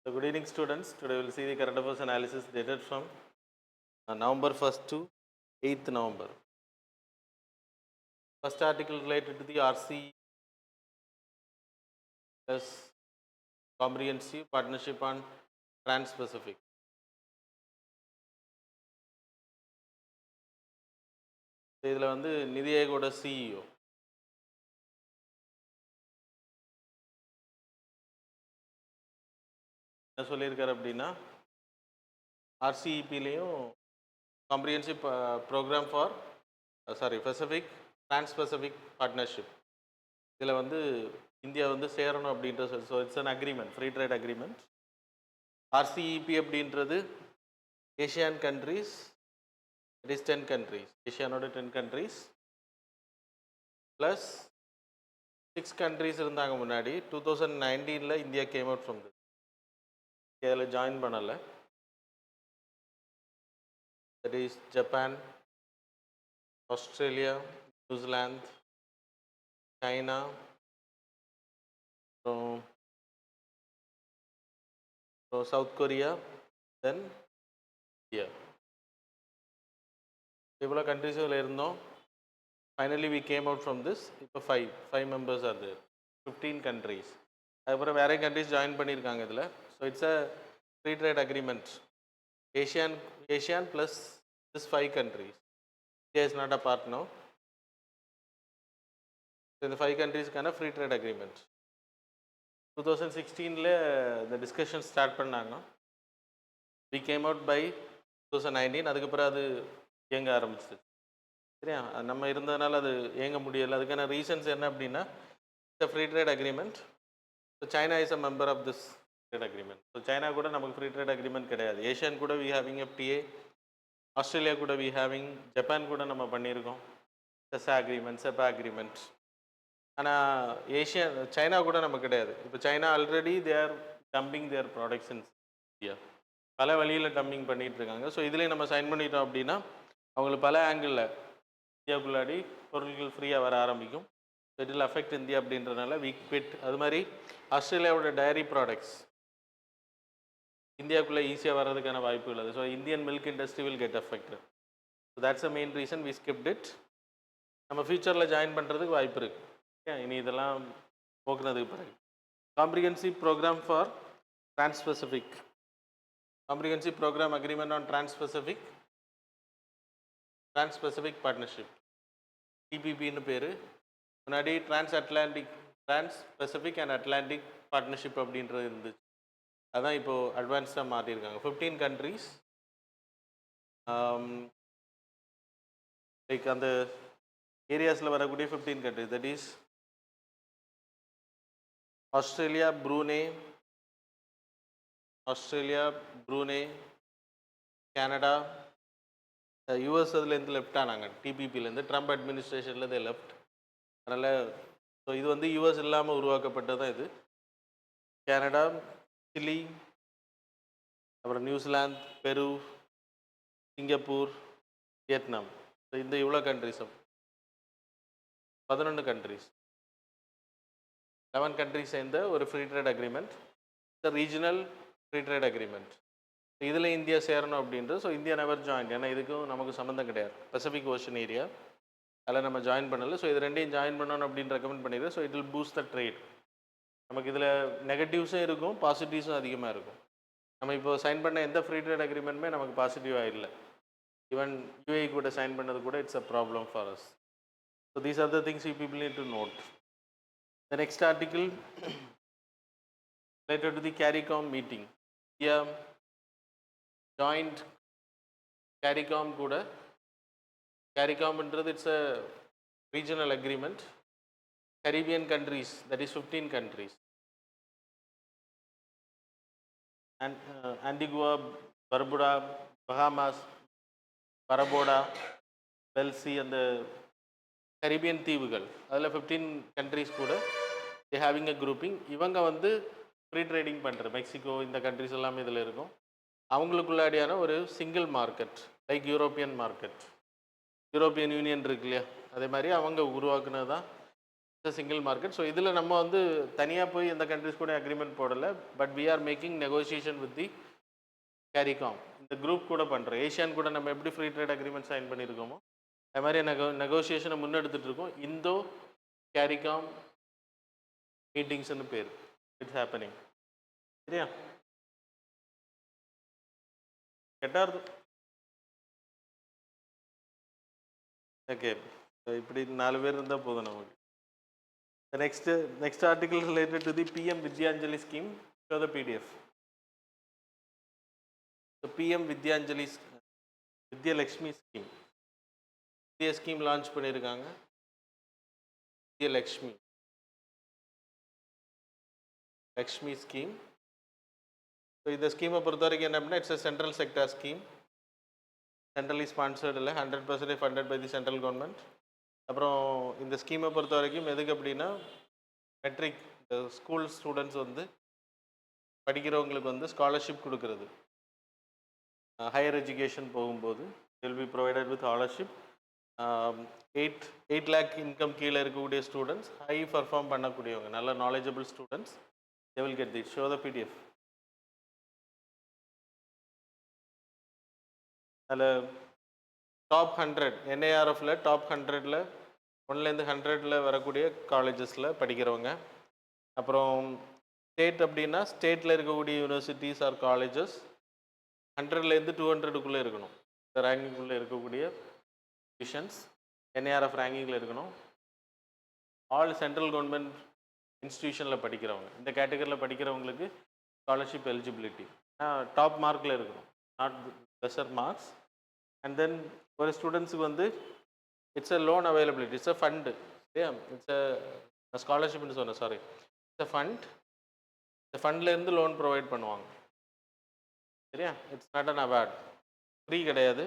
So good evening students. Today we will see the current affairs analysis dated from November 1st to 8th November. First article related to the RC plus comprehensive partnership on Trans-Pacific. இதில் வந்து நிதி ஆயோகோட CEO என்ன சொல்லியிருக்காரு அப்படின்னா ஆர்சிஇபிலையும் comprehensive programme for Pacific trans Pacific partnership இதில் வந்து India வந்து சேரணும் அப்படின்றது. So it's an agreement, free trade agreement. RCEP அப்படின்றது ASEAN countries, it is 10 countries, ஏஷியானோட 10 கண்ட்ரீஸ் ப்ளஸ் 6 கண்ட்ரீஸ் இருந்தாங்க முன்னாடி. 2019 India came out from this. இதில் ஜாயின் பண்ணலை. That is Japan, Australia, New Zealand, China, அப்புறம் சவுத் கொரியா, தென் இந்தியா. இவ்வளோ கண்ட்ரீஸில் இருந்தோம். Finally we came out from this. இப்போ five members are there, 15 countries. அதுக்கப்புறம் வேற கண்ட்ரீஸ் ஜாயின் பண்ணியிருக்காங்க இதில். So it's a free trade agreement. ASEAN plus this 5 countries. India is not a part no. இந்த 5 கண்ட்ரீஸ்க்கான ஃப்ரீ ட்ரேட் அக்ரிமெண்ட் 2016 இந்த discussion start பண்ணாங்க. We came out by 2019. அதுக்கப்புறம் அது இயங்க ஆரம்பிச்சிது. சரியா, நம்ம இருந்ததுனால அது இயங்க முடியலை. அதுக்கான ரீசன்ஸ் என்ன அப்படின்னா, it's free trade agreement. So China is a member of this trade agreement. So China கூட நமக்கு ஃப்ரீ ட்ரேட் அக்ரிமெண்ட் கிடையாது. ஏஷியன் கூட வி ஹேவிங் எஃப்டிஏ, ஆஸ்திரேலியா கூட வி ஹேவிங், ஜப்பான் கூட நம்ம பண்ணியிருக்கோம் செசா அக்ரிமெண்ட், செபா அக்ரிமெண்ட். ஆனால் சைனா கூட நமக்கு கிடையாது. இப்போ China already they are dumping their products in India. பல வழியில் டம்பிங் பண்ணிகிட்டு இருக்காங்க. ஸோ இதுலேயும் நம்ம சைன் பண்ணிட்டோம் அப்படின்னா அவங்களுக்கு பல ஆங்கிளில் இந்தியாவுக்குள்ளாடி பொருட்கள் ஃப்ரீயாக வர ஆரம்பிக்கும். இட் வில் அஃபெக்ட் இந்தியா அப்படின்றதுனால வீக் பிட். அது மாதிரி ஆஸ்திரேலியாவோட டைரி ப்ராடக்ட்ஸ் இந்தியாவுக்குள்ளே ஈஸியாக வர்றதுக்கான வாய்ப்பு உள்ளது. So Indian milk industry will get affected. So that's a main reason we skipped it. நம்ம ஃபியூச்சரில் ஜாயின் பண்ணுறதுக்கு வாய்ப்பு இருக்குது. இனி இதெல்லாம் போக்குனதுக்கு பிறகு comprehensive programme for trans Pacific, comprehensive programme agreement on trans Pacific partnership, டிபிபின்னு பேர். முன்னாடி டிரான்ஸ்-பசிபிக் அண்ட் அட்லாண்டிக் பார்ட்னர்ஷிப் அப்படின்றது இருந்துச்சு. அதான் இப்போது அட்வான்ஸ்டாக மாற்றிருக்காங்க. 15 கண்ட்ரீஸ் லைக் அந்த ஏரியாஸில் வரக்கூடிய 15 countries. That is Australia, Brunei, Canada, US அதுலேருந்து லெஃப்ட் ஆனாங்க. டிபிபிலேருந்து ட்ரம்ப் அட்மினிஸ்ட்ரேஷன்லேருந்து லெஃப்ட். அதனால் ஸோ இது வந்து யூஎஸ் இல்லாமல் உருவாக்கப்பட்டது தான் இது. கனடா, சிலி, அப்புறம் நியூசிலாந்து, பெரு, சிங்கப்பூர், வியட்நாம். ஸோ இந்த இவ்வளோ கண்ட்ரிஸும் 11 கண்ட்ரிஸ், 11 கண்ட்ரிஸ் சேர்ந்த ஒரு free trade agreement, regional free trade agreement. இதில் இந்தியா சேரணும் அப்படின்றது. So India never join. ஏன்னா இதுக்கும் நமக்கு சம்மந்தம் கிடையாது. பசிபிக் ஓஷன் ஏரியா, அதில் நம்ம ஜாயின் பண்ணலை. ஸோ இது ரெண்டையும் ஜாயின் பண்ணணும் அப்படின்னு ரெக்கமெண்ட் பண்ணிடுறேன். So it will boost the trade. நமக்கு இதில் நெகட்டிவ்ஸும் இருக்கும், பாசிட்டிவ்ஸும் அதிகமாக இருக்கும். நம்ம இப்போ சைன் பண்ண எந்த ஃப்ரீ ட்ரேட் அக்ரிமெண்ட்டுமே நமக்கு பாசிட்டிவாக இல்லை. ஈவன் யூஏ கூட சைன் பண்ணது கூட it's a problem for us. So these are the things you people need to note. The next article related to the CARICOM meeting. India joined CARICOM கூட. CARICOMன்றது it's a regional agreement. Caribbean countries, that is 15 countries, and Antigua, Barbuda, Bahamas, Barbuda, Belize and the Caribbean தீவுகள், அதில் 15 countries கூட they having a grouping. இவங்க வந்து free trading பண்ணுற Mexico, இந்த countries எல்லாமே இதில் இருக்கும். அவங்களுக்குள்ளாடியான ஒரு single market like European market, European union இருக்கு இல்லையா, அதே மாதிரி அவங்க உருவாக்குனது தான் சிங்கிள் மார்க்கெட். ஸோ இதில் நம்ம வந்து தனியாக போய் எந்த கண்ட்ரிஸ் கூட அக்ரிமெண்ட் போடலை. But we are making negotiation with the CARICOM. இந்த குரூப் கூட பண்ணுறோம். ஏஷியான் கூட நம்ம எப்படி ஃப்ரீ ட்ரேட் அக்ரிமெண்ட் சைன் பண்ணியிருக்கோமோ அது மாதிரி நெகோசியேஷனை முன்னெடுத்துட்டு இருக்கோம். இந்தோ கேரிகாம் மீட்டிங்ஸ்னு பேர். It's happening. சரியா? கெட்டார்து. ஓகே, இப்படி 4 பேர் இருந்தால் போதும் நமக்கு. Next article related to the PM Vidyanjali scheme. Show the PDF. PM Vidyanjali Vidyalakshmi scheme. புதிய ஸ்கீம் லான்ச் பண்ணியிருக்காங்க. வித்யலக்ஷ்மி ஸ்கீம். ஸோ இந்த ஸ்கீமை பொறுத்த வரைக்கும் என்ன அப்படின்னா, it's a central sector scheme. Centrally sponsored இல்லை, 100% funded by the central government. அப்புறம் இந்த ஸ்கீமை பொறுத்த வரைக்கும் எதுக்கு அப்படின்னா, மெட்ரிக் ஸ்கூல் ஸ்டூடெண்ட்ஸ் வந்து படிக்கிறவங்களுக்கு வந்து ஸ்காலர்ஷிப் கொடுக்கறது. ஹையர் எஜுகேஷன் போகும்போது will be provided with scholarship. 8 lakh income கீழே இருக்கக்கூடிய ஸ்டூடெண்ட்ஸ், ஹை பர்ஃபார்ம் பண்ணக்கூடியவங்க, நல்ல knowledgeable students, they will get this. Show the PDF. அதில் டாப் 100 NIRFல டாப் 100ல் 1லேருந்து 100ல் வரக்கூடிய காலேஜஸில் படிக்கிறவங்க. அப்புறம் ஸ்டேட் அப்படின்னா ஸ்டேட்டில் இருக்கக்கூடிய யூனிவர்சிட்டிஸ் ஆர் காலேஜஸ் 100லேருந்து 200க்குள்ளே இருக்கணும். இந்த ரேங்கிங்குள்ளே இருக்கக்கூடிய இன்ஸ்டியூஷன்ஸ் NIRF ரேங்கிங்கில் இருக்கணும். ஆல் சென்ட்ரல் கவர்மெண்ட் இன்ஸ்டியூஷனில் படிக்கிறவங்க, இந்த கேட்டகரியில் படிக்கிறவங்களுக்கு ஸ்காலர்ஷிப் எலிஜிபிலிட்டி டாப் மார்க்கில் இருக்கணும், not lesser marks. And then ஒரு ஸ்டூடெண்ட்ஸுக்கு வந்து it's a loan availability, it's a fund. சரியா? இட்ஸ் அ ஸ்காலர்ஷிப்னு சொன்னேன், சாரி, இட்ஸ் அ ஃபண்ட். இந்த ஃபண்ட்லேருந்து லோன் ப்ரொவைட் பண்ணுவாங்க. சரியா? It's not an award, free கிடையாது.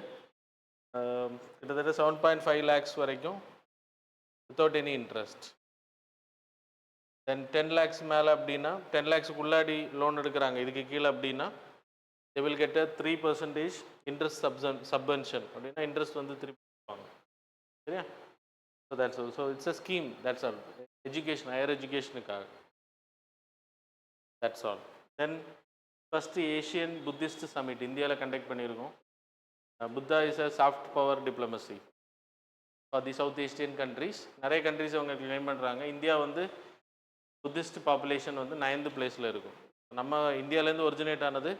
கிட்டத்தட்ட 7.5 lakhs வரைக்கும் வித்தவுட் எனி இன்ட்ரெஸ்ட். தென் 10 lakhs மேலே அப்படின்னா, 10 lakhsக்குள்ளாடி லோன் எடுக்கிறாங்க, இதுக்கு கீழே அப்படின்னா they will get a 3% interest subvention. அப்படின்னா இன்ட்ரெஸ்ட் வந்து திருப்பி கொடுப்பாங்க. சரியா? So that's all. So it's a scheme, that's all. Education, higher எஜுகேஷனுக்காக. That's all. Then first Asian Buddhist summit இந்தியாவில் கண்டக்ட் பண்ணியிருக்கோம். Buddha is a soft power diplomacy for the south Asian countries. நிறைய countries அவங்க claim பண்ணுறாங்க. India வந்து Buddhist population வந்து 9th பிளேஸில் இருக்கும். நம்ம இந்தியாவிலேருந்து ஒரிஜினேட் ஆனது,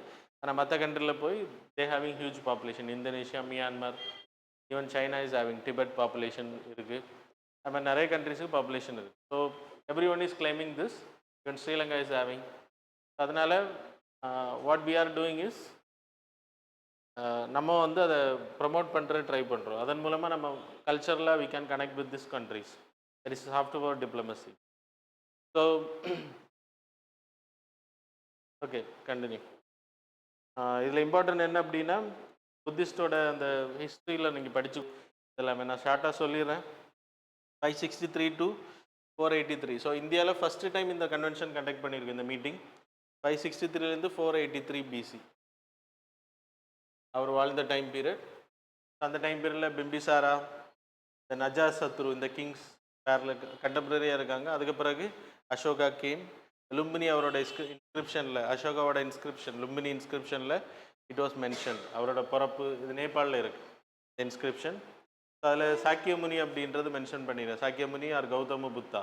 ஆனால் மற்ற கண்ட்ரியில் போய் they having huge population. Indonesia, Myanmar, even China is having, Tibet population இருக்குது. அது மாதிரி நிறைய கண்ட்ரிஸுக்கு பாப்புலேஷன் இருக்குது. So every one is claiming this. Even Sri Lanka is having. அதனால் what we are doing is, நம்ம வந்து அதை ப்ரமோட் பண்ணுற ட்ரை பண்ணுறோம். அதன் மூலமாக நம்ம கல்ச்சரில் we can connect with this countries. That is soft power diplomacy. So okay, continue. இதில் இம்பார்ட்டன்ட் என்ன அப்படின்னா, புத்திஸ்டோட அந்த ஹிஸ்ட்ரியில் நீங்கள் படித்து எல்லாமே நான் ஷார்ட்டாக சொல்லிடுறேன். 563 to 483. ஸோ இந்தியாவில் ஃபஸ்ட்டு டைம் இந்த கன்வென்ஷன் கண்டக்ட் பண்ணியிருக்கு. இந்த மீட்டிங் 563லேருந்து 483 BC அவர் வாழ்ந்த டைம் பீரியட். அந்த டைம் பீரியடில் பிம்பிசாரா, தென் அஜாசத்ரு, இந்த கிங்ஸ் பேரில் கண்டெம்பரரியாக இருக்காங்க. அதுக்கு பிறகு அசோகா கேம். லும்பினி அவரோட இன்ஸ்கிரிப்ஷனில், அசோகாவோட இன்ஸ்கிரிப்ஷன், லும்பினி இன்ஸ்கிரிப்ஷனில் இட் வாஸ் மென்ஷன். அவரோட பிறப்பு இது நேபாளில் இருக்குது இன்ஸ்கிரிப்ஷன். அதில் சாக்கியமுனி அப்படின்றது மென்ஷன் பண்ணிடுறேன். சாக்கியமுனி ஆர் கௌதம புத்தா.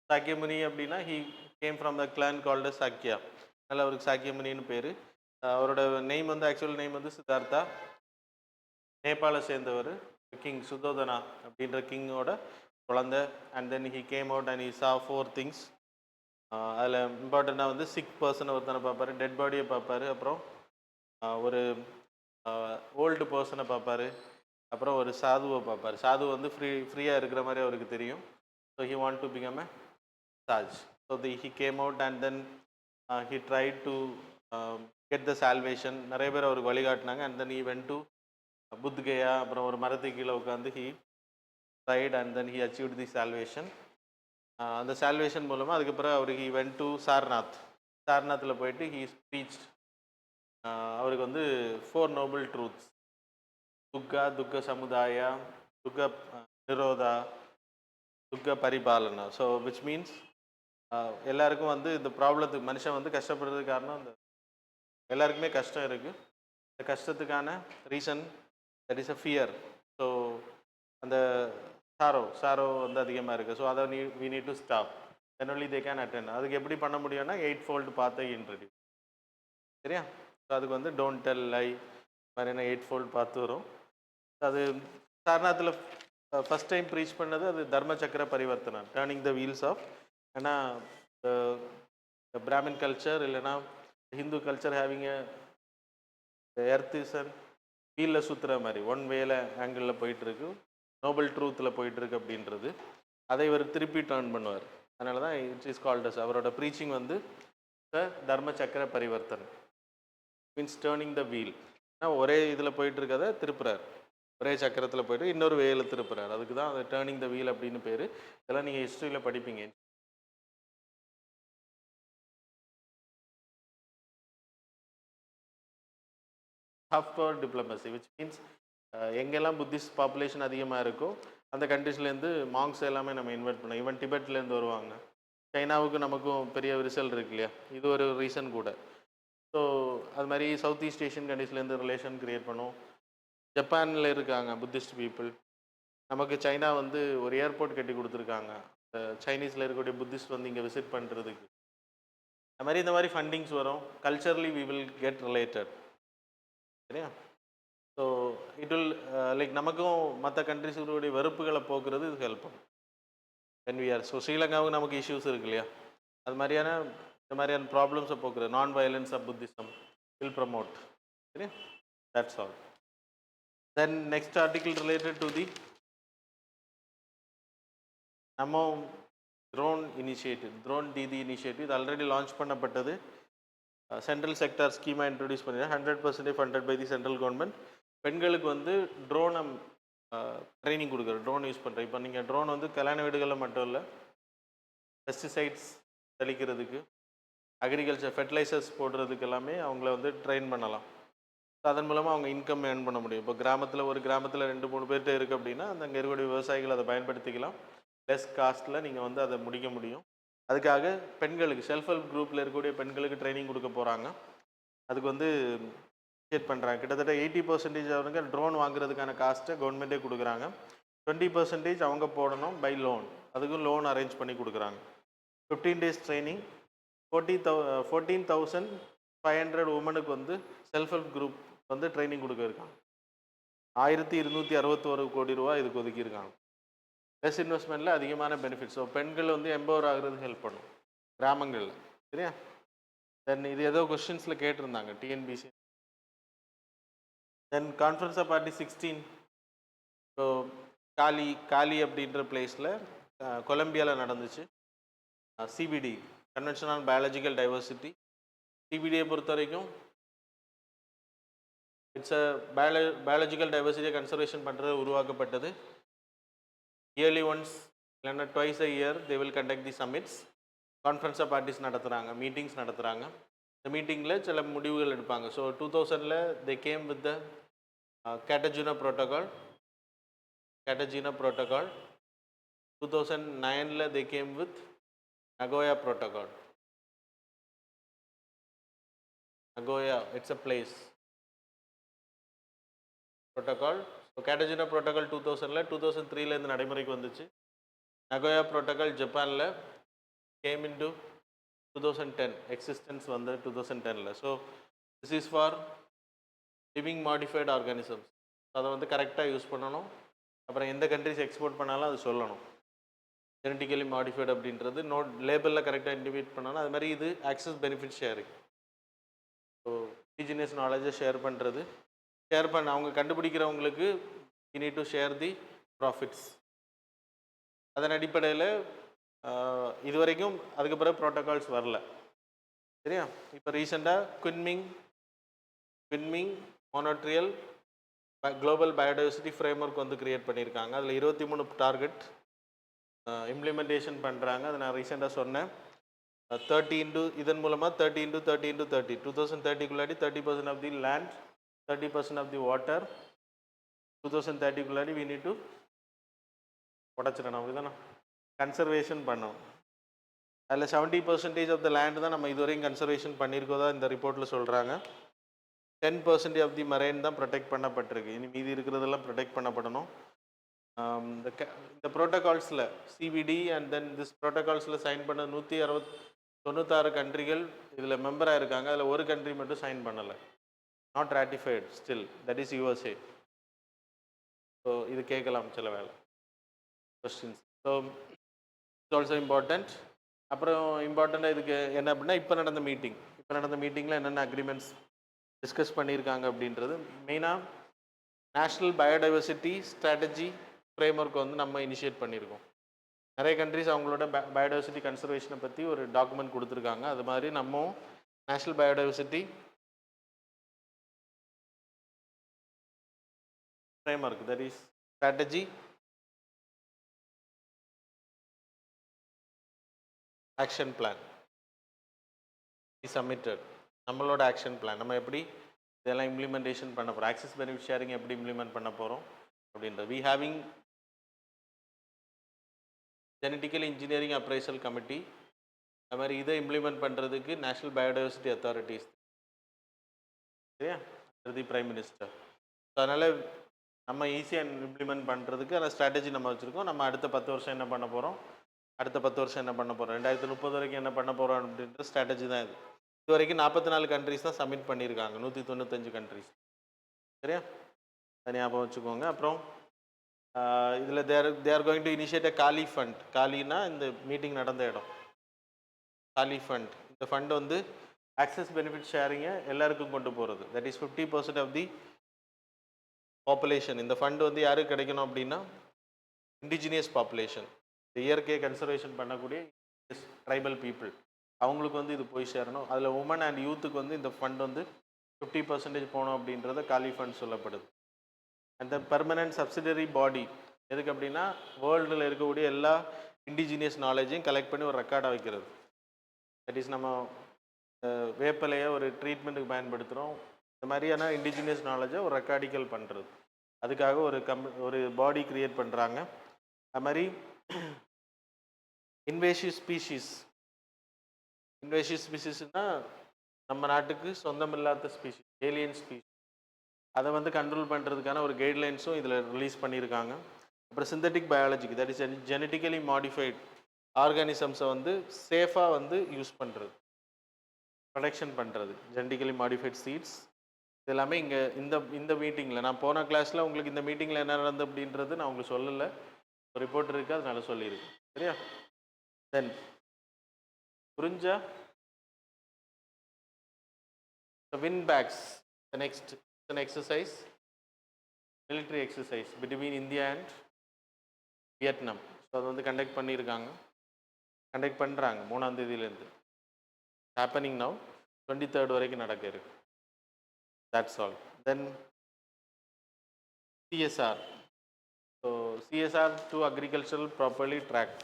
சாக்கியமுனி அப்படின்னா he came from the clan called Shakya, அதனால் அவருக்கு சாக்கியமுனின்னு பேர். அவரோட நெய்ம் வந்து ஆக்சுவல் நெய்ம் வந்து சித்தார்த்தா. நேபாளை சேர்ந்தவர். கிங் சுதோதனா அப்படின்ற கிங்கோட குழந்தை. And then he came out and he சா 4 things. அதில் இம்பார்ட்டண்ட்டாக வந்து சிக் பர்சனை ஒருத்தனை பார்ப்பார், டெட் பாடியை பார்ப்பார், அப்புறம் ஒரு ஓல்டு பர்சனை பார்ப்பார், அப்புறம் ஒரு சாதுவை பார்ப்பார். சாது வந்து ஃப்ரீயாக இருக்கிற மாதிரி அவருக்கு தெரியும். So he want to become a sage. So he came out and then he try to get the salvation. நிறைய பேர் அவருக்கு வழிகாட்டினாங்க. And then he went to Bodh Gaya. அப்புறம் ஒரு மரத்துக்கு கீழே உட்காந்து he tried and then he achieved the salvation. அந்த சால்வேஷன் மூலமாக அதுக்கப்புறம் அவர் ஹி வென்ட் டு சார்நாத். சார்நாத்தில் போயிட்டு ஹி ஸ்பீச். அவருக்கு வந்து 4 noble truths, துக்க சமுதாயா, துக்க நிரோதா, துக்க பரிபாலனா. ஸோ விச் மீன்ஸ் எல்லாருக்கும் வந்து இந்த ப்ராப்ளத்துக்கு மனுஷன் வந்து கஷ்டப்படுறதுக்கு காரணம் அந்த எல்லாருக்குமே கஷ்டம் இருக்குது. இந்த கஷ்டத்துக்கான reason that is a fear. So அந்த சாரோ வந்து அதிகமாக இருக்குது. ஸோ அதை we need to stop. Then only they can attend. அதுக்கு எப்படி பண்ண முடியும்னா 8-fold பாத்தை இன்ட்ரடியூஸ். சரியா? ஸோ அதுக்கு வந்து டோன்ட் டெல் லை மாதிரி என்ன 8-fold பாத்து வரும். அது சாரநாத்தில் ஃபஸ்ட் டைம் ப்ரீச் பண்ணது அது Dharma Chakra Pravartana, turning the wheels of. ஏன்னா பிராமின் கல்ச்சர் இல்லைன்னா Hindu culture having earth is and வீலில் சுற்றுற மாதிரி ஒன் வேல ஆங்கிளில் போயிட்டுருக்கு, நோபல் ட்ரூத்தில் போயிட்டுருக்கு அப்படின்றது. அதை இவர் திருப்பி டேர்ன் பண்ணுவார். அதனால தான் இட் இஸ் கால்டஸ். அவரோட ப்ரீச்சிங் வந்து தர்ம சக்கர பரிவர்த்தனை மீன்ஸ் டேர்னிங் த வீல். ஒரே இதில் போயிட்டுருக்கதை திருப்புறார், ஒரே சக்கரத்தில் போய்ட்டு இன்னொரு வேல திருப்புறார். அதுக்கு தான் அது டேர்னிங் த வீல் அப்படின்னு பேர். இதெல்லாம் நீங்கள் ஹிஸ்ட்ரியில் படிப்பீங்க. Soft power diplomacy which means எங்கெல்லாம் புத்திஸ்ட் பாப்புலேஷன் அதிகமாக இருக்கோ அந்த கண்ட்ரீஸ்லேருந்து மாங்ஸ் எல்லாமே நம்ம இன்வைட் பண்ணோம். ஈவன் டிபெட்லேருந்து வருவாங்க. சைனாவுக்கு நமக்கும் பெரிய விரிசல் இருக்கு இல்லையா, இது ஒரு ரீசன் கூட. ஸோ அது மாதிரி சவுத் ஈஸ்ட் ஏஷியன் கண்ட்ரீஸ்லேருந்து ரிலேஷன் க்ரியேட் பண்ணும். ஜப்பானில் இருக்காங்க புத்திஸ்ட் பீப்புள். நமக்கு சைனா வந்து ஒரு ஏர்போர்ட் கட்டி கொடுத்துருக்காங்க சைனீஸில் இருக்கக்கூடிய புத்திஸ்ட் வந்து இங்கே விசிட் பண்ணுறதுக்கு. அது மாதிரி இந்த ஃபண்டிங்ஸ் வரும். Culturally we will get related. சரியா? ஸோ இட் வில் லைக் நமக்கும் மற்ற கண்ட்ரிஸுடைய வெறுப்புகளை போக்குறது இது ஹெல்ப் பண்ணும். வென் வி ஆர் ஸோ ஸ்ரீலங்காவுக்கு நமக்கு இஷ்யூஸ் இருக்கு இல்லையா, அது மாதிரியான இந்த மாதிரியான ப்ராப்ளம்ஸை போக்குறது non violence of Buddhism will promote. சரியா? That's all. Then next article related to the நம்ம drone initiative, drone Didi initiative. இது ஆல்ரெடி லான்ச் பண்ணப்பட்டது. சென்ட்ரல் செக்டார் ஸ்கீமாக இன்ட்ரடியூஸ் பண்ணிடுறேன். 100% funded by the central government. பெண்களுக்கு வந்து ட்ரோனை ட்ரைனிங் கொடுக்குறோம், ட்ரோன் யூஸ் பண்ணுறேன். இப்போ நீங்கள் ட்ரோன் வந்து கல்யாண வீடுகளில் மட்டும் இல்லை, பெஸ்டிசைட்ஸ் தெளிக்கிறதுக்கு, அக்ரிகல்ச்சர் ஃபெர்டிலைசர்ஸ் போடுறதுக்கு எல்லாமே அவங்கள வந்து ட்ரெயின் பண்ணலாம். அதன் மூலமாக அவங்க இன்கம் ஏர்ன் பண்ண முடியும். இப்போ கிராமத்தில் ஒரு கிராமத்தில் 2-3 பேர்கிட்ட இருக்குது அப்படின்னா அந்த அங்கே இருக்கக்கூடிய விவசாயிகள் அதை பயன்படுத்திக்கலாம். லெஸ் காஸ்ட்டில் நீங்கள் வந்து அதை முடிக்க முடியும். அதுக்காக பெண்களுக்கு செல்ஃப் ஹெல்ப் குரூப்பில் இருக்கக்கூடிய பெண்களுக்கு ட்ரைனிங் கொடுக்க போகிறாங்க. அதுக்கு வந்து பண்ணுறாங்க. கிட்டத்தட்ட 80% அவங்க ட்ரோன் வாங்குறதுக்கான காஸ்ட்டை கவர்மெண்ட்டே கொடுக்குறாங்க. 20% அவங்க போடணும் பை லோன். அதுக்கும் லோன் அரேஞ்ச் பண்ணி கொடுக்குறாங்க. 15 days ட்ரைனிங். 14,500 உமனுக்கு வந்து செல்ஃப் ஹெல்ப் குரூப் வந்து ட்ரைனிங் கொடுக்க இருக்காங்க. 1261 கோடி ரூபா இதுக்கு ஒதுக்கியிருக்காங்க. லெஸ் இன்வெஸ்ட்மெண்ட்டில் அதிகமான பெனிஃபிட்ஸ். ஸோ பெண்கள் வந்து எம்பவர் ஆகுறது ஹெல்ப் பண்ணும் கிராமங்களில். சரியா? தென் இது ஏதோ கொஸ்டின்ஸில் கேட்டிருந்தாங்க TNPSC. Then conference of party 16. So Cali அப்படின்ற பிளேஸில் கொலம்பியாவில் நடந்துச்சு. CBD convention on biological diversity. சிபிடியை பொறுத்த வரைக்கும் இட்ஸ் அ பயாலஜிக்கல் டைவர்சிட்டியை கன்சர்வேஷன் பண்ணுறது உருவாக்கப்பட்டது. இயர்லி ஒன்ஸ் இல்லைன்னா twice a year they will conduct the summits. Conference of parties நடத்துகிறாங்க, மீட்டிங்ஸ் நடத்துகிறாங்க. இந்த மீட்டிங்கில் சில முடிவுகள் எடுப்பாங்க. So 2000 they came with the Cartagena Protocol. 2009 they came with Nagoya Protocol. Nagoya, it's a place. Protocol. So Cartagena Protocol 2000 2003 இந்த நடைமுறைக்கு வந்துச்சு. Nagoya Protocol ஜப்பான்ல came into 2010. existence வந்து 2010. So this is for living modified organisms. அதை வந்து கரெக்டாக use பண்ணணும். அப்புறம் எந்த கண்ட்ரிஸ் எக்ஸ்போர்ட் பண்ணாலும் அது சொல்லணும் ஜெனட்டிக்கலி மாடிஃபைடு அப்படின்றது நோட் லேபிளில் கரெக்டாக இண்டிகேட் பண்ணணும். அது மாதிரி இது access benefit sharing. So indigenous நாலேஜை ஷேர் பண்ணுறது, அவங்க கண்டுபிடிக்கிறவங்களுக்கு you need to share the profits. அதன் அடிப்படையில் இது வரைக்கும் அதுக்கு பிறகு ப்ரோட்டோகால்ஸ் வரல. சரியா? இப்போ ரீசெண்டாக குவின்மிங் மோனோட்ரியல் குளோபல் பயோடைவர்சிட்டி ஃப்ரேம்ஒர்க் வந்து கிரியேட் பண்ணியிருக்காங்க. அதில் 23 டார்கெட் இம்ப்ளிமெண்டேஷன் பண்ணுறாங்க. அதை நான் ரீசெண்டாக சொன்னேன். 30 இதன் மூலமாக 30 × 30 2030 30% of the land, 30% of the water, 2030 we need to உடச்சிடணும். அப்படிதானே? கன்சர்வேஷன் பண்ணோம். அதில் 70% ஆஃப் த லேண்ட் தான் நம்ம இதுவரையும் கன்சர்வேஷன் பண்ணியிருக்கோதா இந்த ரிப்போர்ட்டில் சொல்கிறாங்க. 10% ஆஃப் தி மரைன் தான் ப்ரொடெக்ட் பண்ணப்பட்டிருக்கு. இனி மீதி இருக்கிறதெல்லாம் ப்ரொடெக்ட் பண்ணப்படணும். இந்த ப்ரோட்டோகால்ஸில் சிபிடி அண்ட் தென் திஸ் ப்ரோட்டோகால்ஸில் சைன் பண்ண 196 கண்ட்ரிகள் இதில் மெம்பராக இருக்காங்க. அதில் ஒரு கண்ட்ரி மட்டும் சைன் பண்ணலை, not ratified still, that is USA. So இது கேட்கலாம் சில வேலை questions. So it's also important. அப்புறம் இம்பார்ட்டண்ட்டாக இதுக்கு என்ன அப்படின்னா, இப்போ நடந்த மீட்டிங்கில் என்னென்ன அக்ரிமெண்ட்ஸ் டிஸ்கஸ் பண்ணியிருக்காங்க அப்படின்றது. மெயினாக நேஷ்னல் பயோடைவர்சிட்டி ஸ்ட்ராட்டஜி ஃப்ரேம்ஒர்க் வந்து நம்ம இனிஷியேட் பண்ணியிருக்கோம். நிறைய கண்ட்ரிஸ் அவங்களோட பயோடைவர்சிட்டி கன்சர்வேஷனை பற்றி ஒரு டாக்குமெண்ட் கொடுத்துருக்காங்க. அது மாதிரி நம்ம national biodiversity framework, that is strategy action plan is submitted. நம்மளோட ஆக்ஷன் பிளான் நம்ம எப்படி இதெல்லாம் இம்ப்ளிமெண்டேஷன் பண்ண போகிறோம், ஆக்சஸ் பெனிஃபிட் ஷேரிங் எப்படி இம்ப்ளிமெண்ட் பண்ண போகிறோம் அப்படின்றது. We having genetical engineering appraisal committee. அது மாதிரி இதை இம்ப்ளிமெண்ட் பண்ணுறதுக்கு நேஷ்னல் பயோடைவர்சிட்டி அத்தாரிட்டிஸ், சரியா, தி பிரைம் மினிஸ்டர். ஸோ அதனால் நம்ம ஈஸியாக இம்ப்ளிமெண்ட் பண்ணுறதுக்கு அந்த ஸ்ட்ராட்டஜி நம்ம வச்சுருக்கோம். நம்ம அடுத்த 10 வருஷம் என்ன பண்ண போகிறோம், அடுத்த 10 வருஷம் என்ன பண்ண போகிறோம், 2030 வரைக்கும் என்ன பண்ண போகிறோம் அப்படின்ற ஸ்ட்ராட்டஜி தான் இது. இது வரைக்கும் 44 கண்ட்ரிஸ் தான் சப்மிட் பண்ணியிருக்காங்க, 195 கண்ட்ரிஸ், சரியா, அதை ஞாபகம் வச்சுக்கோங்க. அப்புறம் இதில் they are going to initiate a Cali fund. காலினா இந்த மீட்டிங் நடந்த இடம், காலி ஃபண்ட். இந்த ஃபண்ட் வந்து ஆக்சஸ் பெனிஃபிட் ஷேரிங்கை எல்லாருக்கும் கொண்டு போகிறது. That is 50% of the population. இந்த ஃபண்ட் வந்து யாருக்கு கிடைக்கணும் அப்படின்னா, இண்டிஜினியஸ் பாப்புலேஷன், இயற்கையை கன்சர்வேஷன் பண்ணக்கூடிய ட்ரைபல் பீப்புள், அவங்களுக்கு வந்து இது போய் சேரணும். அதில் உமன் அண்ட் யூத்துக்கு வந்து இந்த ஃபண்ட் வந்து 50% போகணும் அப்படின்றத காலி ஃபண்ட் சொல்லப்படுது. அந்த பெர்மனன்ட் சப்சிடரி பாடி எதுக்கு அப்படின்னா, வேர்ல்டில் இருக்கக்கூடிய எல்லா இண்டிஜினியஸ் நாலேஜையும் கலெக்ட் பண்ணி ஒரு ரெக்கார்டாக வைக்கிறது. தட் இஸ் நம்ம வேப்பலையை ஒரு ட்ரீட்மெண்ட்டுக்கு பயன்படுத்துகிறோம், இந்த மாதிரியான இண்டிஜினியஸ் நாலேஜை ஒரு ரெக்கார்டிக்கல் பண்ணுறது. அதுக்காக ஒரு பாடி க்ரியேட் பண்ணுறாங்க. அது மாதிரி இன்வேசிவ் ஸ்பீஷீஸ்னால் நம்ம நாட்டுக்கு சொந்தமில்லாத ஸ்பீஷீஸ், ஏலியன் ஸ்பீஷீஸ், அதை வந்து கண்ட்ரோல் பண்ணுறதுக்கான ஒரு கைட்லைன்ஸும் இதில் ரிலீஸ் பண்ணியிருக்காங்க. அப்புறம் சிந்தட்டிக் பயாலஜிக்கு, தட் இஸ் ஜெனட்டிக்கலி மாடிஃபைட் ஆர்கானிசம்ஸை வந்து சேஃபாக வந்து யூஸ் பண்ணுறது, ப்ரொடெக்ஷன் பண்ணுறது, ஜெனட்டிக்கலி மாடிஃபைட் சீட்ஸ். இது எல்லாமே இங்கே இந்த மீட்டிங்கில், நான் போன கிளாஸில் உங்களுக்கு இந்த மீட்டிங்கில் என்ன நடந்தது அப்படின்றது நான் உங்களுக்கு சொல்லலை, ஒரு ரிப்போர்ட் இருக்குது, அதனால சொல்லியிருக்கு, சரியா. தென் புரிஞ்சா வின் பேக்ஸ், the next an exercise, military exercise between India and Vietnam. So அது வந்து கண்டக்ட் பண்ணுறாங்க 3ஆம் தேதியிலேருந்து. ஹேப்பனிங் நவ் 23rd வரைக்கும் நடக்க இருக்கு. That's all. Then CSR. So CSR to agricultural properly tract.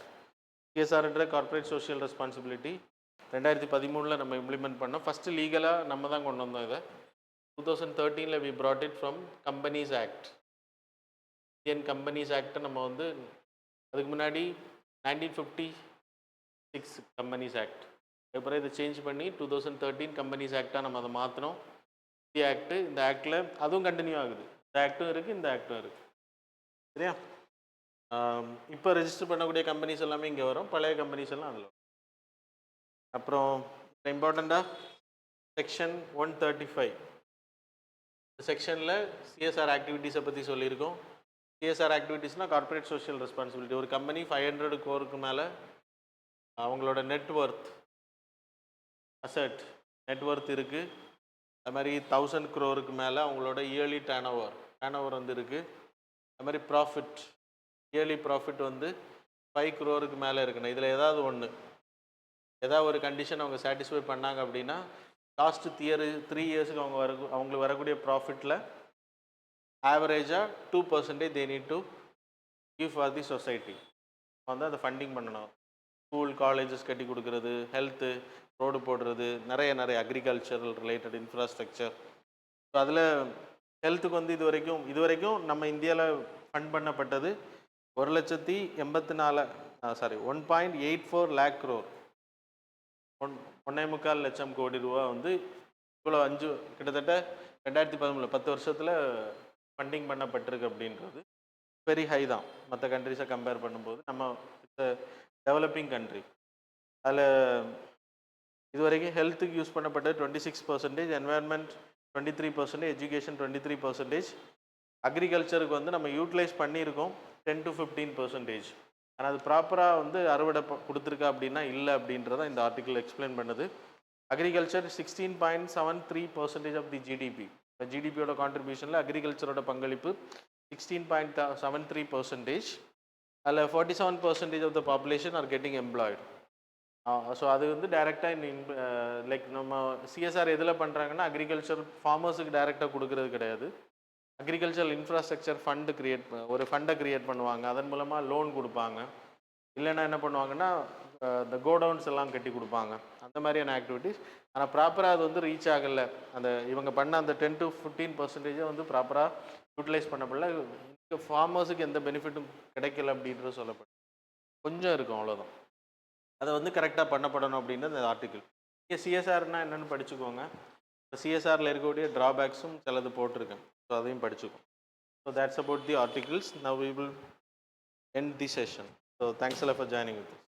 சிஎஸ்ஆர்ன்ற கார்பரேட் சோஷியல் ரெஸ்பான்சிபிலிட்டி 2013 நம்ம இம்ப்ளிமெண்ட் பண்ணோம். ஃபஸ்ட்டு லீகலாக நம்ம தான் கொண்டு வந்தோம் இதை. 2013 we brought it from Companies Act. Indian companies ஆக்டை நம்ம வந்து அதுக்கு முன்னாடி 1956 கம்பெனிஸ் ஆக்ட், அப்புறம் இதை சேஞ்ச் பண்ணி 2013 கம்பெனிஸ் ஆக்டாக நம்ம அதை மாற்றினோம். இந்திய ஆக்டு, இந்த ஆக்டில் அதுவும் கண்டினியூ ஆகுது, இந்த ஆக்டும் இருக்குது, இந்த ஆக்டும் இருக்குது, சரியா. இப்போ ரெஜிஸ்டர் பண்ணக்கூடிய கம்பெனிஸ் எல்லாமே இங்கே வரும், பழைய கம்பெனிஸ் எல்லாம் அதில். அப்புறம் இம்பார்ட்டண்ட்டாக செக்ஷன் 135 செக்ஷனில் சிஎஸ்ஆர் ஆக்டிவிட்டீஸை பற்றி சொல்லியிருக்கோம். சிஎஸ்ஆர் ஆக்டிவிட்டீஸ்னால் கார்பரேட் சோஷியல் ரெஸ்பான்சிபிலிட்டி. ஒரு கம்பெனி 500 crore மேலே அவங்களோட நெட்ஒர்த் அசட் நெட்ஒர்த் இருக்குது. அது மாதிரி 1000 crore மேலே அவங்களோட இயர்லி டேர்ன் ஓவர் வந்து இருக்குது. அது மாதிரி ப்ராஃபிட், இயர்லி ப்ராஃபிட் வந்து 5 crore மேலே இருக்குண்ணா. இதில் ஏதாவது ஒன்று, ஏதாவது ஒரு கண்டிஷன் அவங்க சாட்டிஸ்ஃபை பண்ணாங்க அப்படின்னா லாஸ்ட்டு 3 இயர்ஸுக்கு அவங்களுக்கு வரக்கூடிய ப்ராஃபிட்டில் ஆவரேஜாக 2% they need to give for the society. வந்து அதை ஃபண்டிங் பண்ணணும். ஸ்கூல் காலேஜஸ் கட்டி கொடுக்குறது, ஹெல்த்து, ரோடு போடுறது, நிறைய அக்ரிகல்ச்சரல் ரிலேட்டட் இன்ஃப்ராஸ்ட்ரக்சர். ஸோ அதில் ஹெல்த்துக்கு வந்து இது வரைக்கும் நம்ம இந்தியாவில் ஃபண்ட் பண்ணப்பட்டது 1,84,000 சாரி 1.84 lakh crore, 1.25 லட்சம் கோடி ரூபா வந்து இவ்வளோ கிட்டத்தட்ட 2013 10 வருஷத்தில் ஃபண்டிங் பண்ணப்பட்டிருக்கு அப்படின்றது வெரி ஹை தான். மற்ற கண்ட்ரிஸை கம்பேர் பண்ணும்போது நம்ம டெவலப்பிங் கண்ட்ரி. அதில் இது வரைக்கும் ஹெல்த்துக்கு யூஸ் பண்ணப்பட்ட 26%, என்வாயர்மெண்ட் 23%, எஜுகேஷன் 23%, அக்ரிகல்ச்சருக்கு வந்து நம்ம யூட்டிலைஸ் பண்ணியிருக்கோம் 10 to 15%. ஆனால் அது ப்ராப்பராக வந்து அறுவடை கொடுத்துருக்கா அப்படின்னா இல்லை அப்படின்றத இந்த ஆர்டிக்கிள் எக்ஸ்பிளைன் பண்ணுது. Agriculture 16.73% of the GDP. இப்போ ஜிடிபியோட கான்ட்ரிபியூஷனில் அக்ரிகல்ச்சரோட பங்களிப்பு 16.73%. அதில் 47% of the population are getting employed. So அது வந்து டைரெக்டாக லைக் நம்ம சிஎஸ்ஆர் எதில் பண்ணுறாங்கன்னா அக்ரிகல்ச்சர் ஃபார்மர்ஸுக்கு டைரெக்டாக கொடுக்கறது கிடையாது. அக்ரிகல்ச்சர் இன்ஃப்ராஸ்ட்ரக்சர் ஒரு ஃபண்டை க்ரியேட் பண்ணுவாங்க, அதன் மூலமாக லோன் கொடுப்பாங்க. இல்லைன்னா என்ன பண்ணுவாங்கன்னா இந்த கோடவுன்ஸ் எல்லாம் கட்டி கொடுப்பாங்க, அந்த மாதிரியான ஆக்டிவிட்டீஸ். ஆனால் ப்ராப்பராக அது வந்து ரீச் ஆகலை. இவங்க பண்ண அந்த 10 to 15% வந்து ப்ராப்பராக யூட்டிலைஸ் பண்ணப்படல. ஃபார்மர்ஸுக்கு எந்த பெனிஃபிட்டும் கிடைக்கல அப்படின்றது சொல்லப்படும். கொஞ்சம் இருக்கும், அவ்வளோதான். அதை வந்து கரெக்டாக பண்ணப்படணும் அப்படின்னு இந்த ஆர்டிக்கிள். இங்கே சிஎஸ்ஆர்னா என்னென்னு படிச்சுக்கோங்க. சிஎஸ்ஆரில் இருக்கக்கூடிய ட்ராபேக்ஸும் சிலது போட்டிருக்கேன், ஸோ அதையும் படிச்சுக்கோங்க. So that's about the articles. Now we will end the session. So thanks a lot for joining with us.